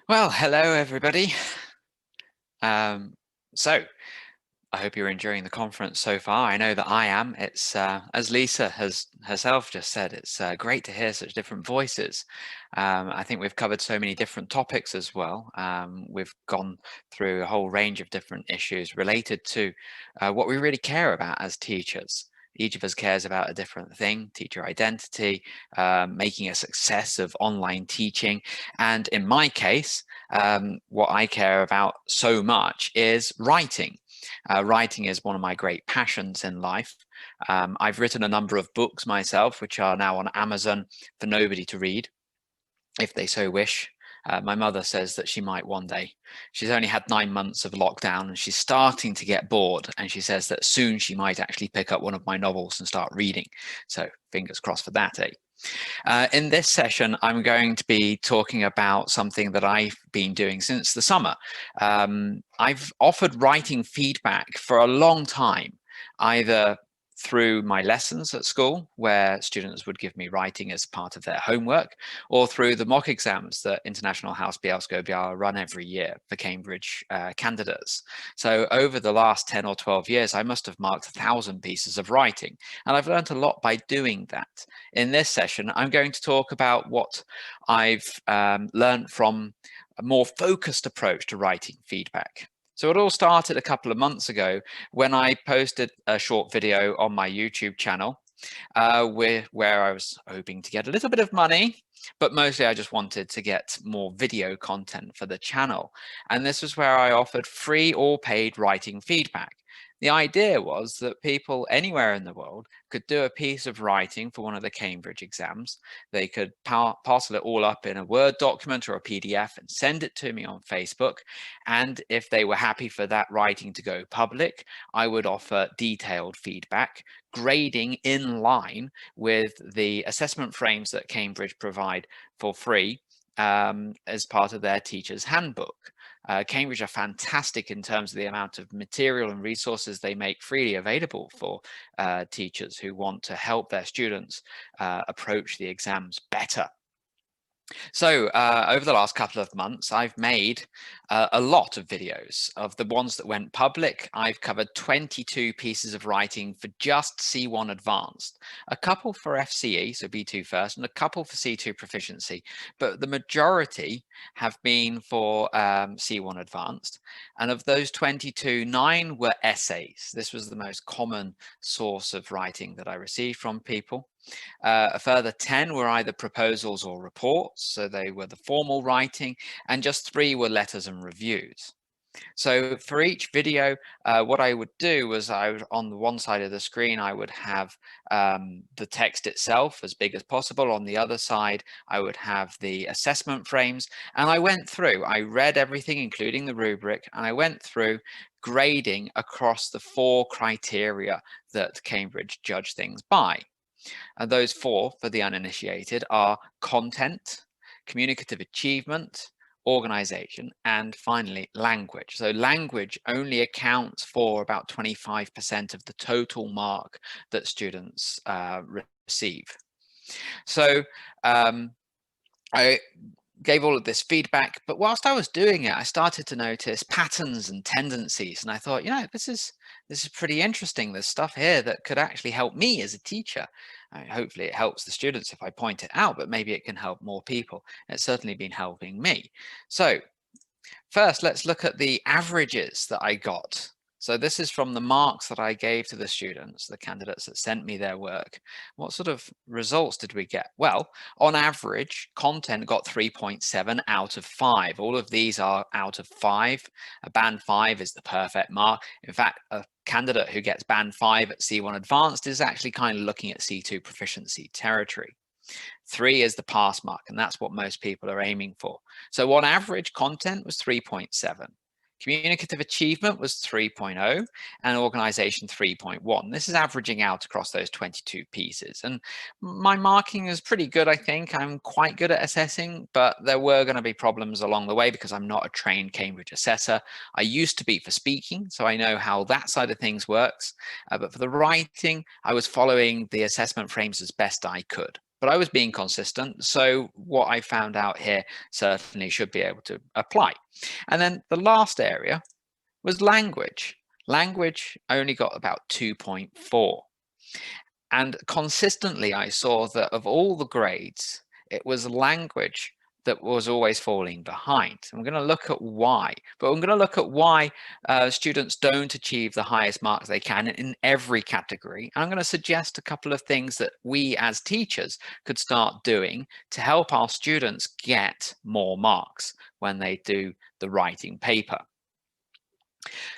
Well, hello everybody. Um, so I hope you're enjoying the conference so far. I know that I am. It's as Lisa has herself just said, it's great to hear such different voices. I think we've covered so many different topics as well. We've gone through a whole range of different issues related to what we really care about as teachers. Each of us cares about a different thing: teacher identity, making a success of online teaching. And in my case, what I care about so much is writing. Writing is one of my great passions in life. I've written a number of books myself, which are now on Amazon for nobody to read, if they so wish. My mother says that she might one day. She's only had 9 months of lockdown and she's starting to get bored. And she says that soon she might actually pick up one of my novels and start reading. So fingers crossed for that, eh? In this session, I'm going to be talking about something that I've been doing since the summer. I've offered writing feedback for a long time, either through my lessons at school, where students would give me writing as part of their homework, or through the mock exams that International House Bielsko-Biala run every year for Cambridge candidates. So over the last 10 or 12 years, I must have marked 1,000 pieces of writing, and I've learned a lot by doing that. In this session, I'm going to talk about what I've learned from a more focused approach to writing feedback. So it all started a couple of months ago when I posted a short video on my YouTube channel where I was hoping to get a little bit of money, but mostly I just wanted to get more video content for the channel. And this was where I offered free or paid writing feedback. The idea was that people anywhere in the world could do a piece of writing for one of the Cambridge exams. They could parcel it all up in a Word document or a PDF and send it to me on Facebook. And if they were happy for that writing to go public, I would offer detailed feedback, grading in line with the assessment frames that Cambridge provide for free as part of their teacher's handbook. Cambridge are fantastic in terms of the amount of material and resources they make freely available for teachers who want to help their students approach the exams better. So over the last couple of months, I've made a lot of videos. Of the ones that went public, I've covered 22 pieces of writing for just C1 Advanced, a couple for FCE, so B2 first, and a couple for C2 Proficiency. But the majority have been for C1 Advanced. And of those 22, 9 were essays. This was the most common source of writing that I received from people. A further 10 were either proposals or reports, so they were the formal writing, and just 3 were letters and reviews. So for each video, what I would do was on the one side of the screen, I would have the text itself as big as possible. On the other side, I would have the assessment frames. And I read everything, including the rubric, and I went through grading across the 4 criteria that Cambridge judge things by. And those 4, for the uninitiated, are content, communicative achievement, organization, and finally language. So language only accounts for about 25% of the total mark that students receive. So I gave all of this feedback, but whilst I was doing it, I started to notice patterns and tendencies, and I thought, this is pretty interesting. There's stuff here that could actually help me as a teacher. Hopefully it helps the students if I point it out, but maybe it can help more people. It's certainly been helping me. So first, let's look at the averages that I got. So this is from the marks that I gave to the students, the candidates that sent me their work. What sort of results did we get? Well, on average, content got 3.7 out of 5. All of these are out of 5. A band 5 is the perfect mark. In fact, a candidate who gets band 5 at C1 Advanced is actually kind of looking at C2 Proficiency territory. 3 is the pass mark, and that's what most people are aiming for. So on average, content was 3.7. Communicative achievement was 3.0 and organization 3.1. This is averaging out across those 22 pieces. And my marking is pretty good, I think. I'm quite good at assessing, but there were going to be problems along the way because I'm not a trained Cambridge assessor. I used to be for speaking, so I know how that side of things works. But for the writing, I was following the assessment frames as best I could. but I was being consistent. So what I found out here certainly should be able to apply. And then the last area was language. Language only got about 2.4. And consistently, I saw that of all the grades, it was language that was always falling behind. And we're going to look at why, but we're going to look at why students don't achieve the highest marks they can in every category. And I'm going to suggest a couple of things that we as teachers could start doing to help our students get more marks when they do the writing paper.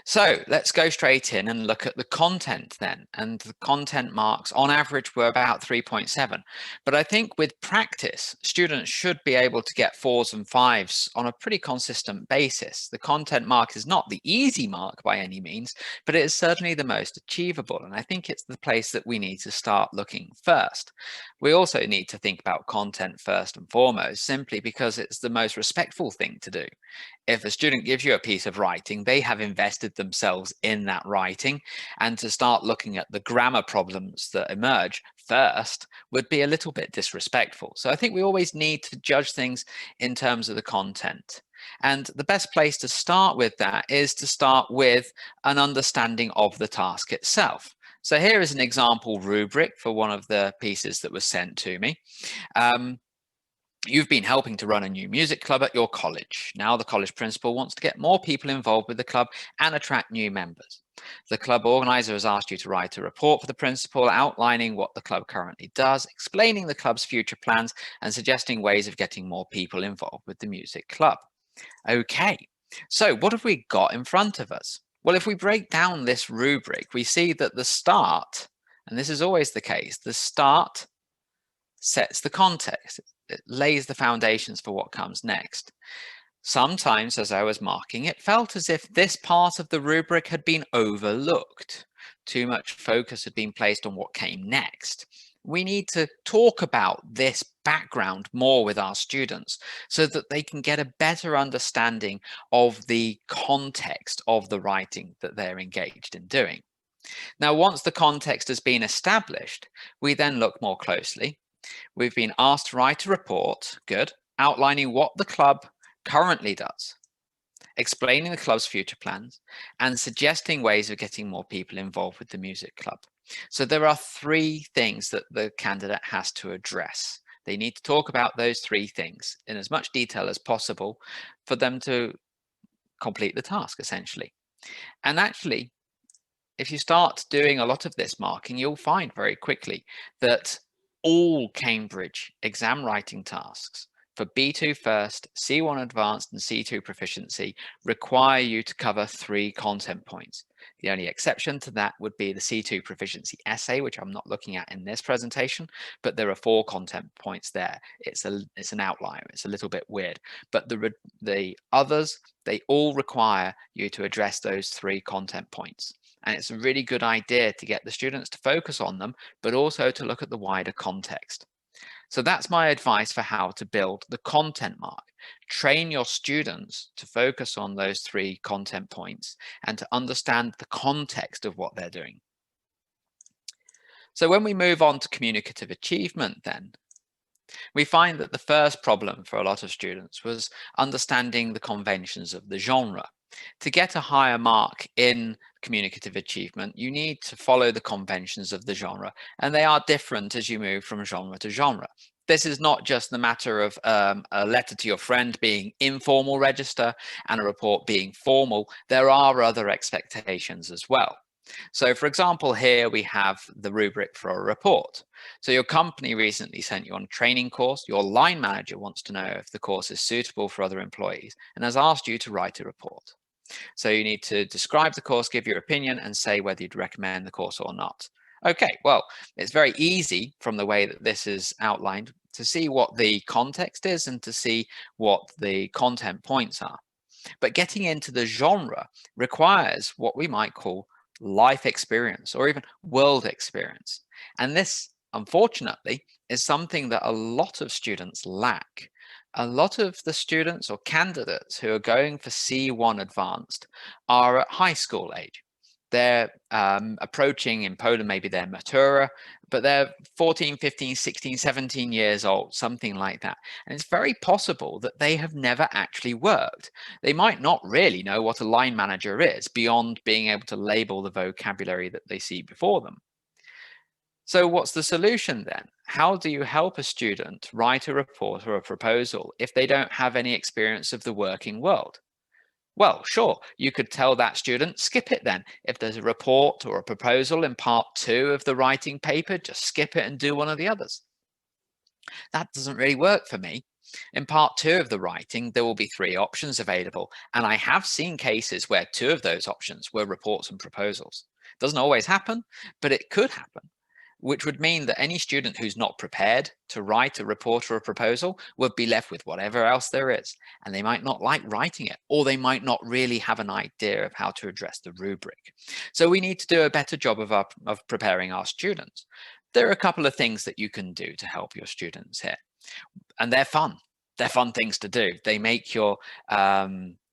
So let's go straight in and look at the content then. And the content marks on average were about 3.7. But I think with practice, students should be able to get 4s and 5s on a pretty consistent basis. The content mark is not the easy mark by any means, but it is certainly the most achievable. And I think it's the place that we need to start looking first. We also need to think about content first and foremost, simply because it's the most respectful thing to do. If a student gives you a piece of writing, they have invested themselves in that writing, and to start looking at the grammar problems that emerge first would be a little bit disrespectful. So I think we always need to judge things in terms of the content. And the best place to start with that is to start with an understanding of the task itself. So here is an example rubric for one of the pieces that was sent to me. You've been helping to run a new music club at your college. Now the college principal wants to get more people involved with the club and attract new members. The club organizer has asked you to write a report for the principal outlining what the club currently does, explaining the club's future plans, and suggesting ways of getting more people involved with the music club. Okay, so what have we got in front of us? Well, if we break down this rubric, we see that the start, and this is always the case, the start sets the context. It lays the foundations for what comes next. Sometimes, as I was marking, it felt as if this part of the rubric had been overlooked. Too much focus had been placed on what came next. We need to talk about this background more with our students so that they can get a better understanding of the context of the writing that they're engaged in doing. Now, once the context has been established, we then look more closely. We've been asked to write a report, good, outlining what the club currently does, explaining the club's future plans, and suggesting ways of getting more people involved with the music club. So there are 3 things that the candidate has to address. They need to talk about those 3 things in as much detail as possible for them to complete the task, essentially. And actually, if you start doing a lot of this marking, you'll find very quickly that all Cambridge exam writing tasks for B2 first, C1 advanced, and C2 proficiency require you to cover 3 content points. The only exception to that would be the C2 proficiency essay, which I'm not looking at in this presentation, but there are 4 content points there. It's an outlier. It's a little bit weird, but the others, they all require you to address those 3 content points. And it's a really good idea to get the students to focus on them, but also to look at the wider context. So that's my advice for how to build the content mark. Train your students to focus on those 3 content points and to understand the context of what they're doing. So when we move on to communicative achievement then, we find that the first problem for a lot of students was understanding the conventions of the genre. To get a higher mark in communicative achievement, you need to follow the conventions of the genre, and they are different as you move from genre to genre. This is not just the matter of a letter to your friend being informal register and a report being formal. There are other expectations as well. So for example, here we have the rubric for a report. So your company recently sent you on a training course. Your line manager wants to know if the course is suitable for other employees and has asked you to write a report. So you need to describe the course, give your opinion, and say whether you'd recommend the course or not. Okay, well, it's very easy from the way that this is outlined to see what the context is and to see what the content points are. But getting into the genre requires what we might call life experience or even world experience. And this, unfortunately, is something that a lot of students lack. A lot of the students or candidates who are going for C1 advanced are at high school age. they're approaching, in Poland, maybe they're matura, but they're 14, 15, 16, 17 years old, something like that. And it's very possible that they have never actually worked. They might not really know what a line manager is beyond being able to label the vocabulary that they see before them. So what's the solution then? How do you help a student write a report or a proposal if they don't have any experience of the working world? Well, sure, you could tell that student, skip it then. If there's a report or a proposal in part 2 of the writing paper, just skip it and do one of the others. That doesn't really work for me. In part 2 of the writing, there will be 3 options available, and I have seen cases where 2 of those options were reports and proposals. Doesn't always happen, but it could happen, which would mean that any student who's not prepared to write a report or a proposal would be left with whatever else there is, and they might not like writing it, or they might not really have an idea of how to address the rubric. So we need to do a better job of preparing our students. There are a couple of things that you can do to help your students here, and they're fun. They're fun things to do. They make your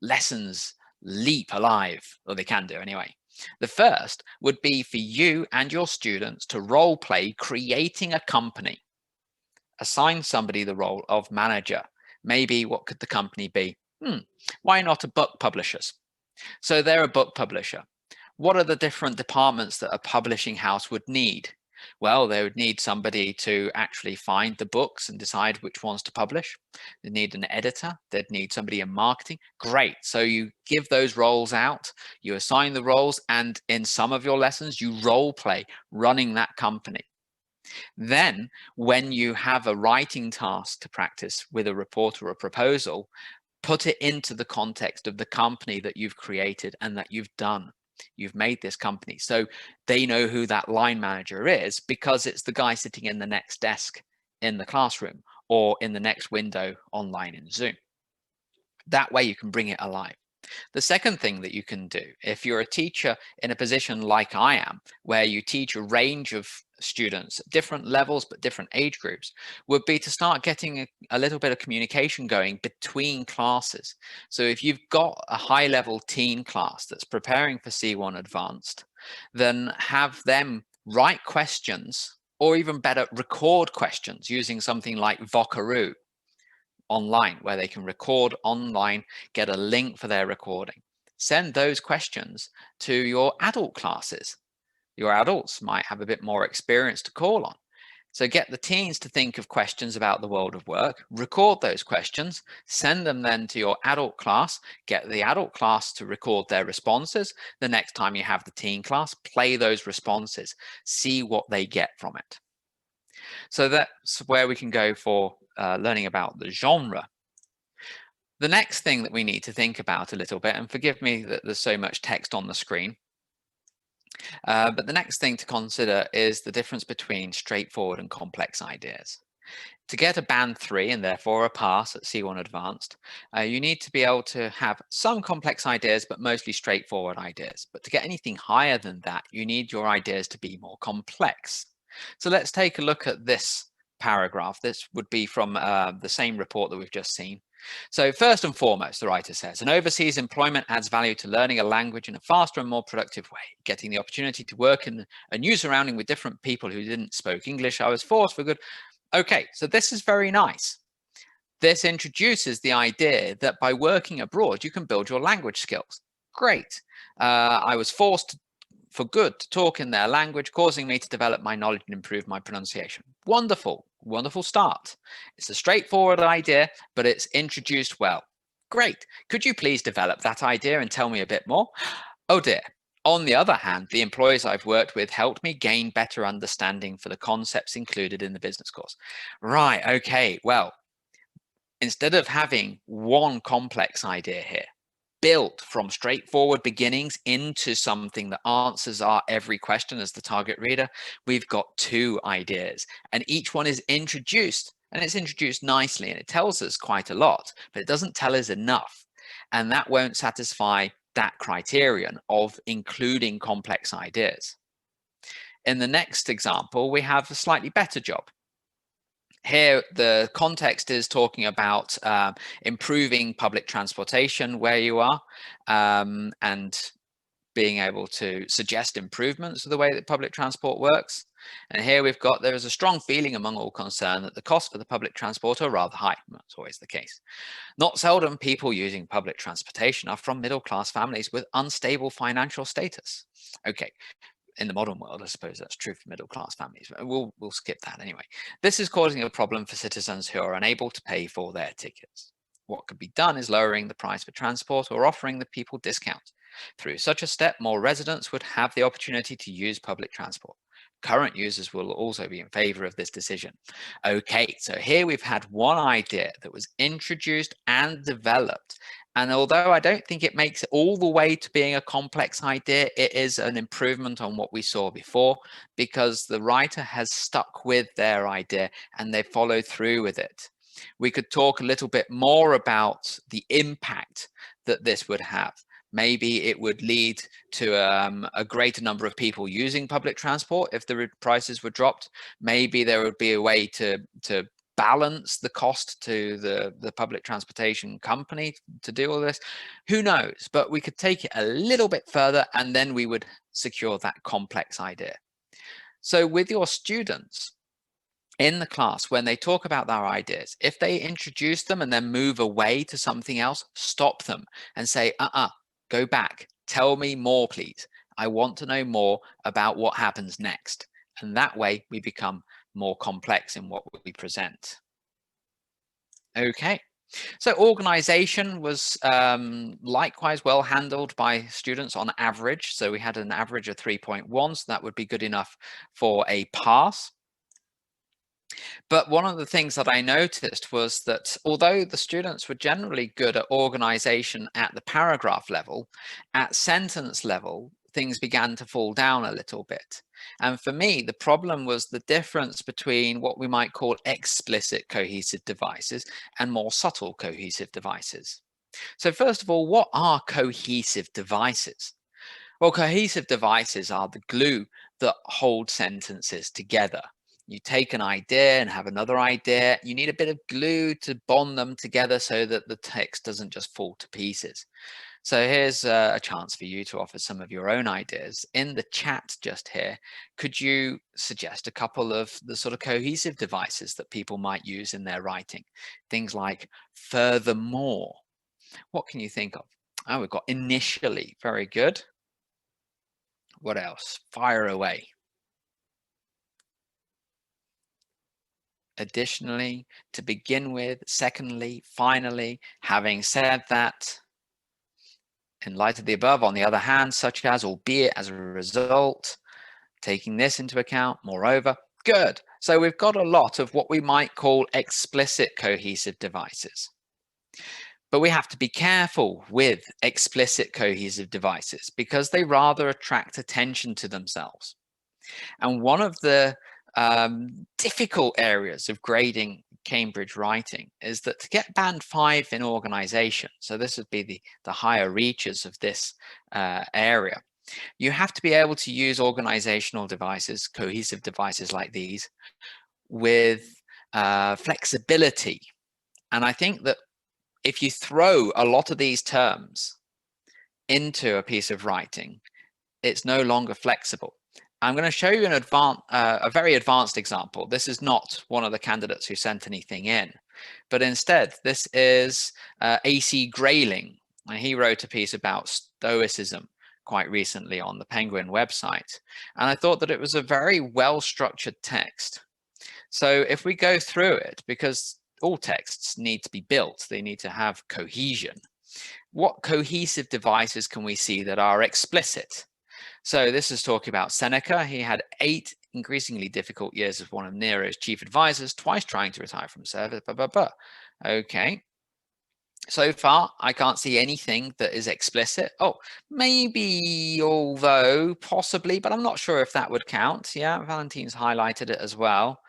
lessons leap alive, or they can do anyway. The first would be for you and your students to role play creating a company. Assign somebody the role of manager. Maybe what could the company be? Why not a book publishers? So they're a book publisher. What are the different departments that a publishing house would need? Well, they would need somebody to actually find the books and decide which ones to publish. They need an editor. They'd need somebody in marketing. Great. So you give those roles out, you assign the roles, and in some of your lessons, you role play running that company. Then when you have a writing task to practice with a report or a proposal, put it into the context of the company that you've created and that you've done. You've made this company. So they know who that line manager is because it's the guy sitting in the next desk in the classroom or in the next window online in Zoom. That way you can bring it alive. The second thing that you can do, if you're a teacher in a position like I am, where you teach a range of students at different levels but different age groups, would be to start getting a little bit of communication going between classes. So if you've got a high level teen class that's preparing for C1 Advanced, then have them write questions, or even better, record questions using something like Vocaroo online, where they can record online, get a link for their recording. Send those questions to your adult classes. Your adults might have a bit more experience to call on. So get the teens to think of questions about the world of work, record those questions, send them then to your adult class, get the adult class to record their responses. The next time you have the teen class, play those responses, see what they get from it. So that's where we can go for learning about the genre. The next thing that we need to think about a little bit, and forgive me that there's so much text on the screen, but the next thing to consider is the difference between straightforward and complex ideas. To get a band 3 and therefore a pass at C1 Advanced, you need to be able to have some complex ideas, but mostly straightforward ideas. But to get anything higher than that, you need your ideas to be more complex. So let's take a look at this paragraph. This would be from the same report that we've just seen. So first and foremost, the writer says, an overseas employment adds value to learning a language in a faster and more productive way. Getting the opportunity to work in a new surrounding with different people who didn't speak English, I was forced for good. Okay, so this is very nice. This introduces the idea that by working abroad, you can build your language skills. Great. I was forced for good to talk in their language, causing me to develop my knowledge and improve my pronunciation. Wonderful, wonderful start. It's a straightforward idea, but it's introduced well. Great. Could you please develop that idea and tell me a bit more? Oh dear. On the other hand, the employers I've worked with helped me gain better understanding for the concepts included in the business course. Right, okay, well, instead of having one complex idea here, built from straightforward beginnings into something that answers our every question as the target reader, we've got 2 ideas, and each one is introduced, and it's introduced nicely, and it tells us quite a lot, but it doesn't tell us enough, and that won't satisfy that criterion of including complex ideas. In the next example, we have a slightly better job. Here, the context is talking about improving public transportation where you are, and being able to suggest improvements to the way that public transport works. And here we've got, there is a strong feeling among all concerned that the costs for the public transport are rather high. That's always the case. Not seldom, people using public transportation are from middle-class families with unstable financial status. Okay, in the modern world, I suppose that's true for middle-class families, but we'll skip that anyway. This is causing a problem for citizens who are unable to pay for their tickets. What could be done is lowering the price for transport or offering the people discounts. Through such a step, more residents would have the opportunity to use public transport. Current users will also be in favor of this decision. Okay, so here we've had one idea that was introduced and developed. And although I don't think it makes it all the way to being a complex idea, it is an improvement on what we saw before, because the writer has stuck with their idea and they followed through with it. We could talk a little bit more about the impact that this would have. Maybe it would lead to a greater number of people using public transport if the prices were dropped. Maybe there would be a way to balance the cost to the public transportation company to do all this. Who knows? But we could take it a little bit further and then we would secure that complex idea. So with your students in the class, when they talk about their ideas, if they introduce them and then move away to something else, stop them and say, go back, tell me more, please. I want to know more about what happens next. And that way we become more complex in what we present. Okay, so organization was likewise well handled by students on average. So we had an average of 3.1, so that would be good enough for a pass. But one of the things that I noticed was that although the students were generally good at organization at the paragraph level, at sentence level, things began to fall down a little bit. And for me, the problem was the difference between what we might call explicit cohesive devices and more subtle cohesive devices. So first of all, what are cohesive devices? Well, cohesive devices are the glue that hold sentences together. You take an idea and have another idea. You need a bit of glue to bond them together so that the text doesn't just fall to pieces. So here's a chance for you to offer some of your own ideas. In the chat just here, could you suggest a couple of the sort of cohesive devices that people might use in their writing? Things like furthermore. What can you think of? Oh, we've got initially. Very good. What else? Fire away. Additionally, to begin with, secondly, finally, having said that, in light of the above, on the other hand, such as, albeit as a result, taking this into account, moreover, good. So we've got a lot of what we might call explicit cohesive devices. But we have to be careful with explicit cohesive devices because they rather attract attention to themselves. And one of the difficult areas of grading Cambridge writing is that to get band 5 in organization, so this would be the higher reaches of this area, you have to be able to use organizational devices, cohesive devices like these, with flexibility. And I think that if you throw a lot of these terms into a piece of writing, it's no longer flexible. I'm going to show you a very advanced example. This is not one of the candidates who sent anything in, but instead this is AC Grayling. He wrote a piece about Stoicism quite recently on the Penguin website, and I thought that it was a very well-structured text. So if we go through it, because all texts need to be built, they need to have cohesion. What cohesive devices can we see that are explicit? So this is talking about Seneca. He had 8 increasingly difficult years as one of Nero's chief advisors, twice trying to retire from service. Okay. So far, I can't see anything that is explicit. Oh, maybe, although possibly, but I'm not sure if that would count. Yeah, Valentine's highlighted it as well.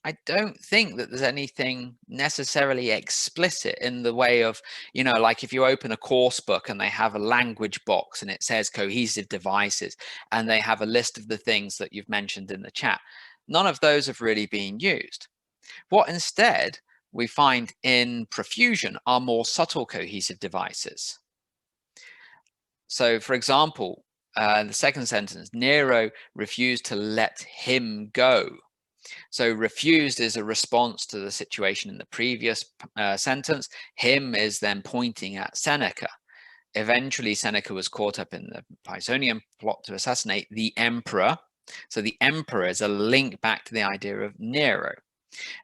I don't think that there's anything necessarily explicit in the way of, like if you open a course book and they have a language box and it says cohesive devices and they have a list of the things that you've mentioned in the chat. None of those have really been used. What instead we find in profusion are more subtle cohesive devices. So for example, the second sentence, Nero refused to let him go. So refused is a response to the situation in the previous sentence. Him is then pointing at Seneca. Eventually, Seneca was caught up in the Pisonian plot to assassinate the emperor. So the emperor is a link back to the idea of Nero.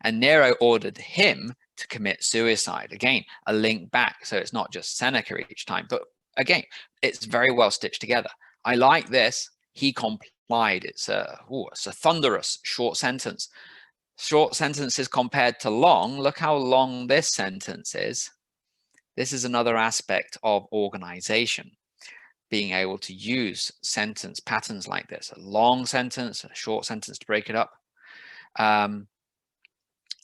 And Nero ordered him to commit suicide. Again, a link back. So it's not just Seneca each time, but again, it's very well stitched together. I like this. He complied. It's a thunderous short sentence. Short sentences compared to long. Look how long this sentence is. This is another aspect of organization, being able to use sentence patterns like this, a long sentence, a short sentence to break it up.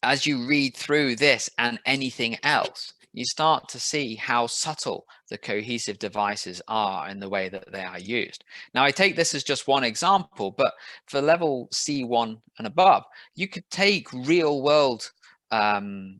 As you read through this and anything else, you start to see how subtle the cohesive devices are in the way that they are used. Now, I take this as just one example, but for level C1 and above, you could take real world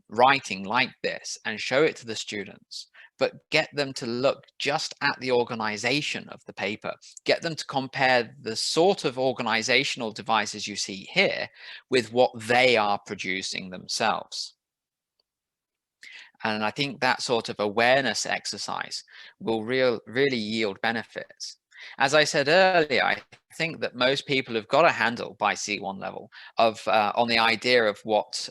writing like this and show it to the students, but get them to look just at the organization of the paper, get them to compare the sort of organizational devices you see here with what they are producing themselves. And I think that sort of awareness exercise will really yield benefits. As I said earlier, I think that most people have got a handle by C1 level of on the idea of what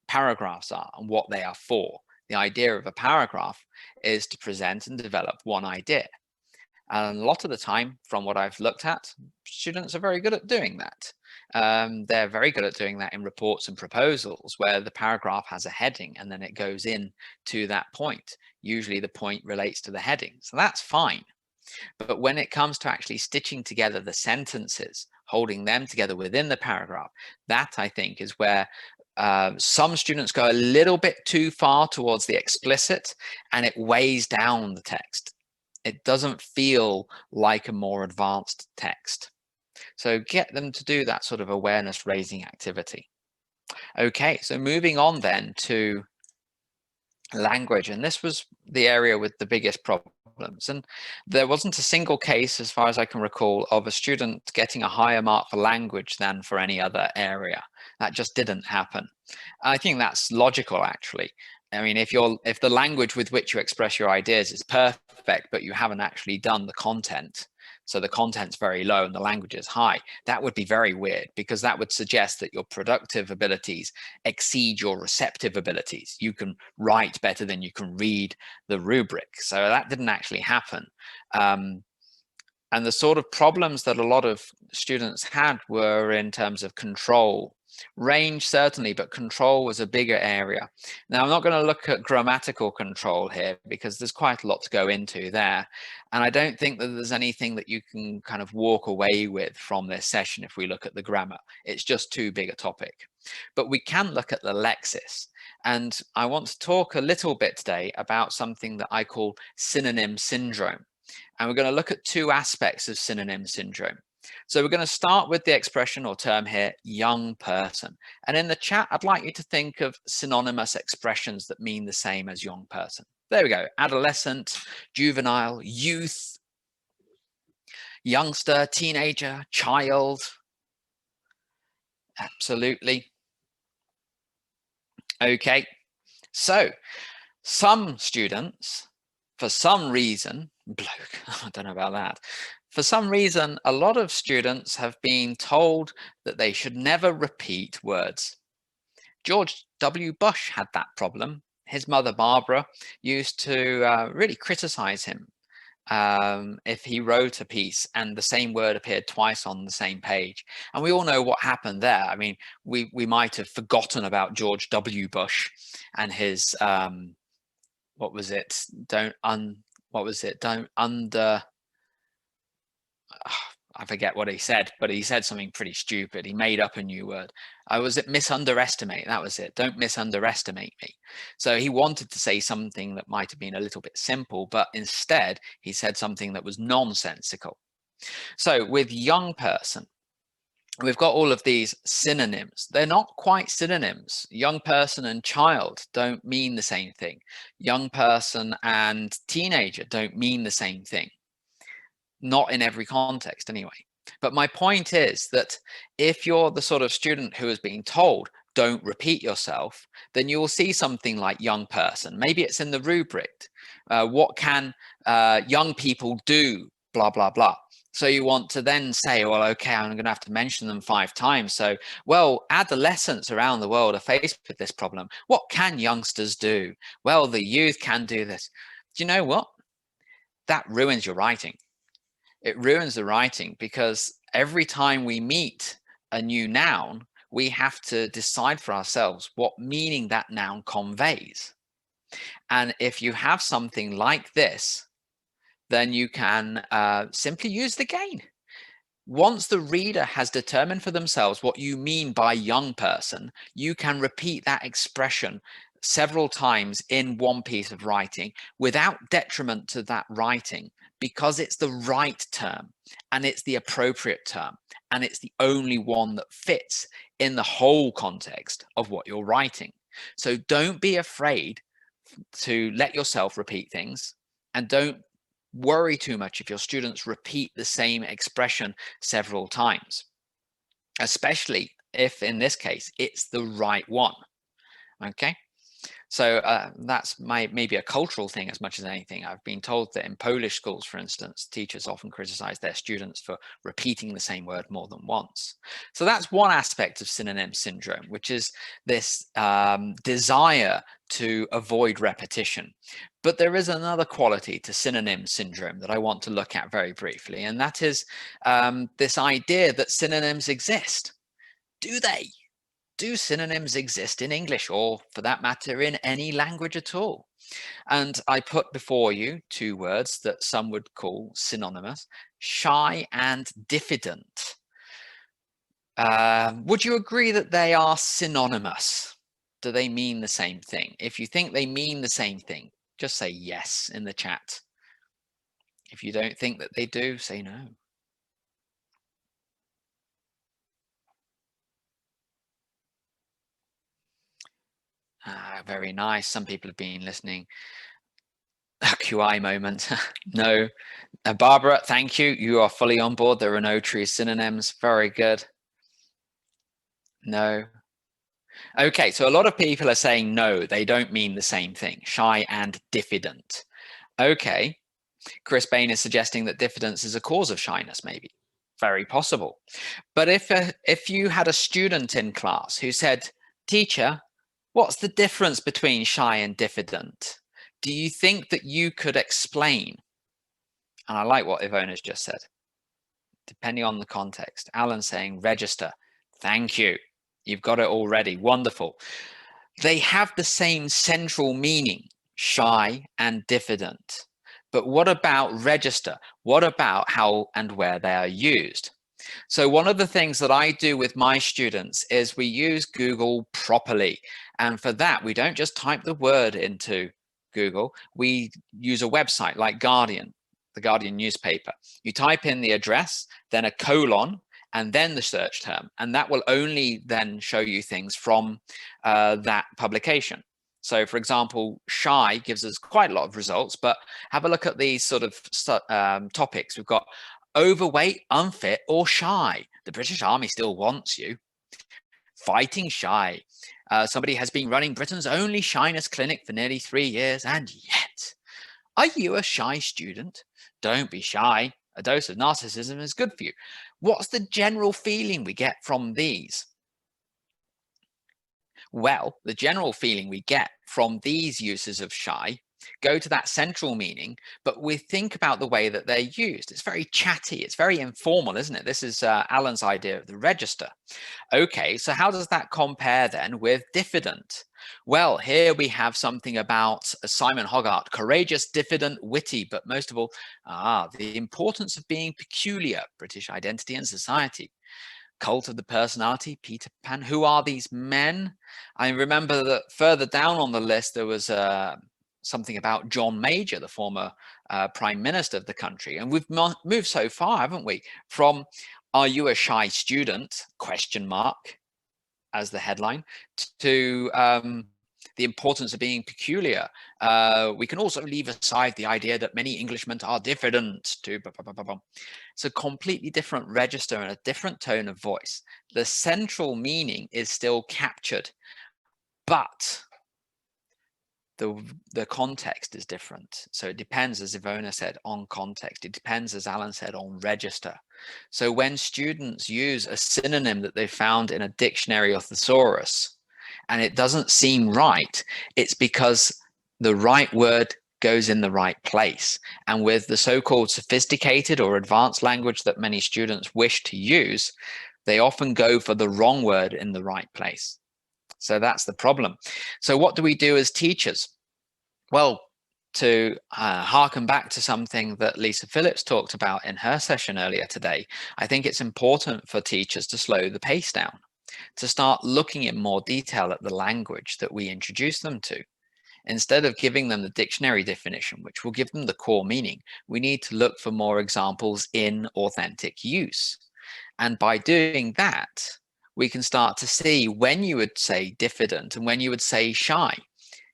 paragraphs are and what they are for. The idea of a paragraph is to present and develop one idea. And a lot of the time, from what I've looked at, students are very good at doing that. They're very good at doing that in reports and proposals, where the paragraph has a heading and then it goes in to that point. Usually the point relates to the heading. So that's fine. But when it comes to actually stitching together the sentences, holding them together within the paragraph, that I think is where some students go a little bit too far towards the explicit, and it weighs down the text. It doesn't feel like a more advanced text. So get them to do that sort of awareness raising activity. Okay, so moving on then to language, and this was the area with the biggest problems, and there wasn't a single case, as far as I can recall, of a student getting a higher mark for language than for any other area. That just didn't happen. I think that's logical, actually. I mean, if the language with which you express your ideas is perfect, but you haven't actually done the content, so the content's very low and the language is high, that would be very weird, because that would suggest that your productive abilities exceed your receptive abilities. You can write better than you can read the rubric. So that didn't actually happen. And the sort of problems that a lot of students had were in terms of control. Range, certainly, but control was a bigger area. Now, I'm not going to look at grammatical control here because there's quite a lot to go into there. And I don't think that there's anything that you can kind of walk away with from this session if we look at the grammar. It's just too big a topic. But we can look at the lexis. And I want to talk a little bit today about something that I call synonym syndrome. And we're going to look at two aspects of synonym syndrome. So we're going to start with the expression or term here, young person. And in the chat, I'd like you to think of synonymous expressions that mean the same as young person. There we go. Adolescent, juvenile, youth, youngster, teenager, child. Absolutely. Okay. So some students, for some reason, bloke, I don't know about that. For some reason, a lot of students have been told that they should never repeat words. George W. Bush had that problem. His mother, Barbara, used to really criticize him if he wrote a piece and the same word appeared twice on the same page. And we all know what happened there. I mean, we might have forgotten about George W. Bush and his, what was it? Don't under, I forget what he said, but he said something pretty stupid. He made up a new word. Was it misunderestimate? That was it. Don't misunderestimate me. So he wanted to say something that might have been a little bit simple, but instead he said something that was nonsensical. So with young person, we've got all of these synonyms. They're not quite synonyms. Young person and child don't mean the same thing. Young person and teenager don't mean the same thing. not in every context anyway. But my point is that if you're the sort of student who is being told, don't repeat yourself, then you will see something like young person. Maybe it's in the rubric. What can young people do? Blah, blah, blah. So you want to then say, well, okay, I'm going to have to mention them 5 times. So, well, adolescents around the world are faced with this problem. What can youngsters do? Well, the youth can do this. Do you know what? That ruins your writing. It ruins the writing, because every time we meet a new noun, we have to decide for ourselves what meaning that noun conveys. And if you have something like this, then you can simply use the gain. Once the reader has determined for themselves what you mean by young person, you can repeat that expression several times in one piece of writing without detriment to that writing, because it's the right term and it's the appropriate term and it's the only one that fits in the whole context of what you're writing. So don't be afraid to let yourself repeat things, and don't worry too much if your students repeat the same expression several times, especially if in this case it's the right one. Okay. So that's maybe a cultural thing as much as anything. I've been told that in Polish schools, for instance, teachers often criticize their students for repeating the same word more than once. So that's one aspect of synonym syndrome, which is this desire to avoid repetition. But there is another quality to synonym syndrome that I want to look at very briefly, and that is this idea that synonyms exist. Do they? Do synonyms exist in English, or for that matter in any language at all? And I put before you 2 words that some would call synonymous: shy and diffident. Would you agree that they are synonymous? Do they mean the same thing? If you think they mean the same thing, just say yes in the chat. If you don't think that they do, say no. Very nice. Some people have been listening. A QI moment. No. Barbara, thank you. You are fully on board. There are no true synonyms. Very good. No. Okay, so a lot of people are saying no, they don't mean the same thing. Shy and diffident. Okay. Chris Bain is suggesting that diffidence is a cause of shyness, maybe. Very possible. But if you had a student in class who said, teacher, what's the difference between shy and diffident? Do you think that you could explain? And I like what Yvonne has just said. Depending on the context. Alan saying register. Thank you. You've got it already. Wonderful. They have the same central meaning, shy and diffident. But what about register? What about how and where they are used? So one of the things that I do with my students is we use Google properly. And for that, we don't just type the word into Google. We use a website like Guardian, the Guardian newspaper. You type in the address, then a colon, and then the search term. And that will only then show you things from that publication. So for example, shy gives us quite a lot of results, but have a look at these sort of topics. We've got overweight, unfit, or shy. The British Army still wants you. Fighting shy. Somebody has been running Britain's only shyness clinic for nearly 3 years, and yet. Are you a shy student? Don't be shy. A dose of narcissism is good for you. What's the general feeling we get from these? Well, the general feeling we get from these uses of shy go to that central meaning, but we think about the way that they're used. It's very chatty. It's very informal, isn't it? This is Alan's idea of the register. Okay, so how does that compare then with diffident? Well, here we have something about Simon Hogarth: courageous, diffident, witty, but most of all, the importance of being peculiar, British identity and society. Cult of the personality, Peter Pan. Who are these men? I remember that further down on the list, there was something about John Major, the former prime minister of the country. And we've moved so far, haven't we? From "Are you a shy student?" question mark as the headline, to the importance of being peculiar. We can also leave aside the idea that many Englishmen are diffident to blah, blah, blah, blah. It's a completely different register and a different tone of voice. The central meaning is still captured, but the context is different. So it depends, as Ivona said, on context. It depends, as Alan said, on register. So when students use a synonym that they found in a dictionary or thesaurus, and it doesn't seem right, it's because the right word goes in the right place. And with the so-called sophisticated or advanced language that many students wish to use, they often go for the wrong word in the right place. So that's the problem. So what do we do as teachers? Well, to harken back to something that Lisa Phillips talked about in her session earlier today, I think it's important for teachers to slow the pace down, to start looking in more detail at the language that we introduce them to. Instead of giving them the dictionary definition, which will give them the core meaning, we need to look for more examples in authentic use. And by doing that, we can start to see when you would say diffident and when you would say shy.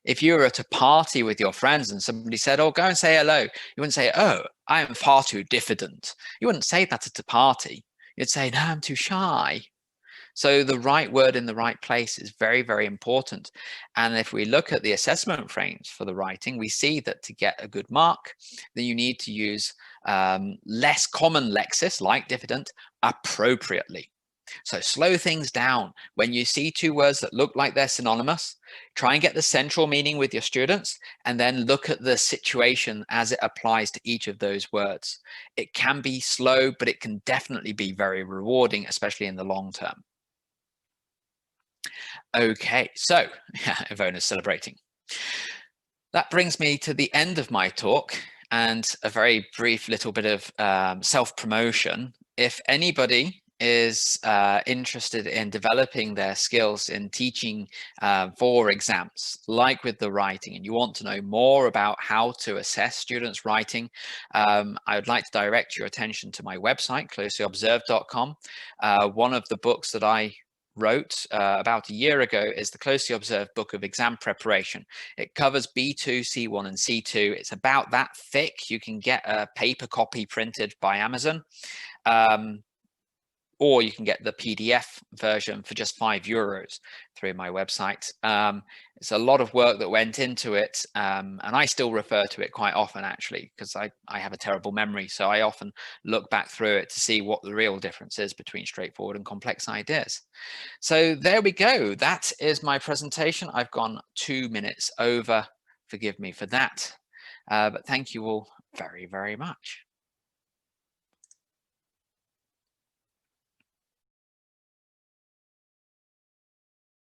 If you were at a party with your friends and somebody said, oh, go and say hello, you wouldn't say, oh, I am far too diffident. You wouldn't say that at a party. You'd say, no, I'm too shy. So the right word in the right place is very, very important. And if we look at the assessment frames for the writing, we see that to get a good mark, then you need to use less common lexis like diffident appropriately. So slow things down. When you see two words that look like they're synonymous, try and get the central meaning with your students, and then look at the situation as it applies to each of those words. It can be slow, but it can definitely be very rewarding, especially in the long term. Okay, so Ivona's celebrating. That brings me to the end of my talk and a very brief little bit of self-promotion. If anybody is interested in developing their skills in teaching for exams, like with the writing, and you want to know more about how to assess students' writing, I would like to direct your attention to my website, closelyobserved.com. One of the books that I wrote about a year ago is the Closely Observed Book of Exam Preparation. It covers B2, C1 and C2. It's about that thick. You can get a paper copy printed by Amazon, or you can get the PDF version for just €5 through my website. It's a lot of work that went into it, and I still refer to it quite often, actually, because I have a terrible memory. So I often look back through it to see what the real difference is between straightforward and complex ideas. So there we go. That is my presentation. I've gone 2 minutes over. Forgive me for that. But thank you all very, very much.